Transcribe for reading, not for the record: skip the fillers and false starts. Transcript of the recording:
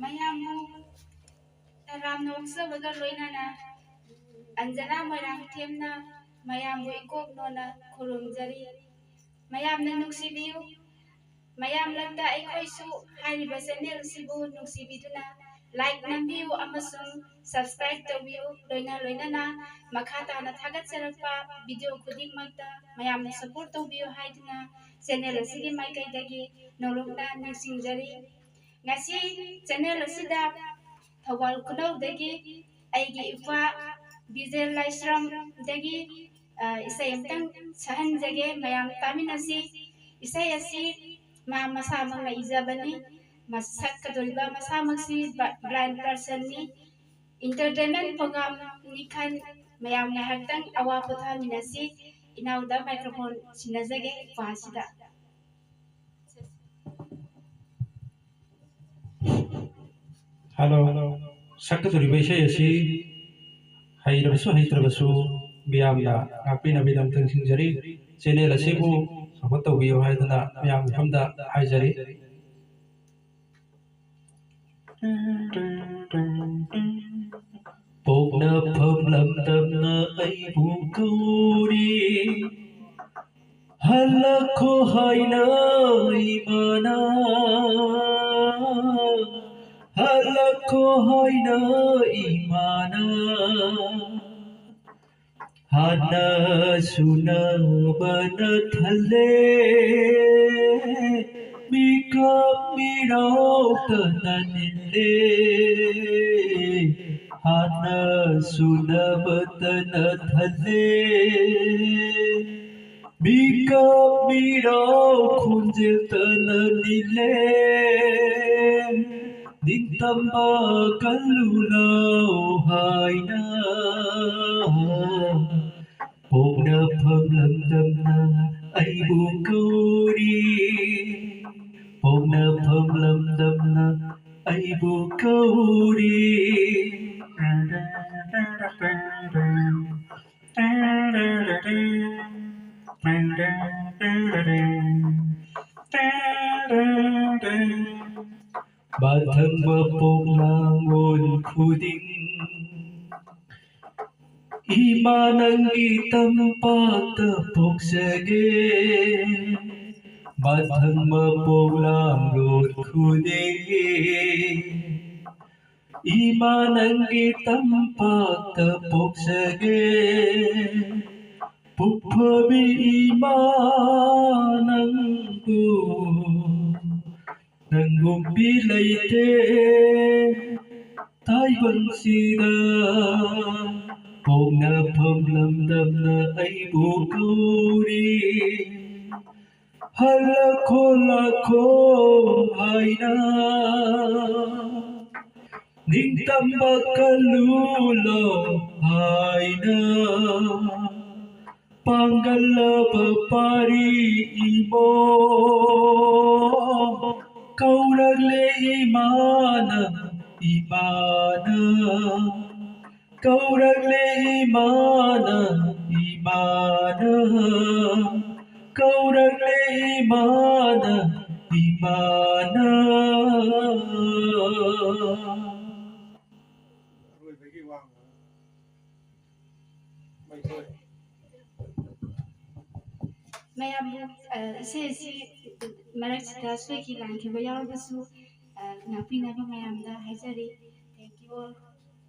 Mayamu Ramnok Savaga Loinana Anjana Marang Timna Mayamu Ikok Nona Kurumjari Mayam Nuksibiu Mayam Landa Ekoisu Hari Basenil Sibu Nuksibiduna like Nambiu Amasung subscribe to view Loinana Makata Nathagat Serapa video Kudik Mata Mayam support to view Haidina channel Sidi Maikai Dagi Norukna Nixinjari Ngasi channel Sida Thawal Kudaw Dagi Aigi Ifa Bizel Laisram Dagi Isayamtang Sahan Jage Mayam Taminasi Isayasi Masa Manga Izabani Masak Kadulba Masa Maxi blind person ni entertainment program nikan Mayam Nahatang Awaputha Minasi Inauda microphone Sinazage Fasida. Hello, Sakaturibashi, Hydrabasu, Hydrabasu, Biamda, Apina Bidam Tansinjari, Senela Sibu, Sokoto Bio Haidana, Biam Hamda, Hizari. Pogna Pumlam Damna Aibukuri Halako Haina Imana. Halako haina imana hana suna bana thale mika mirau tananile hana suna bana thale mika mirau khunjil tananile Dintamba kalula haina Pogna pamlam damna aibu kauri Pogna pamlam damna aibu kauri Bathang bapoglangon kuding Imanangi tampata poksage Bathang bapoglangon kuding Imanangi tampata poksage Puphabi imanangku Nangumpi laite tai bansida Pogna pamlam damna aibu kauri Halako lako haina Ningtamba kalulo haina Panggala bapari imo Kauragle imana imana Kauragle imana imana Kauragle imana imana Mayam says Marakita Swiki Lanki Bayabasu Napina Mayamda Hajari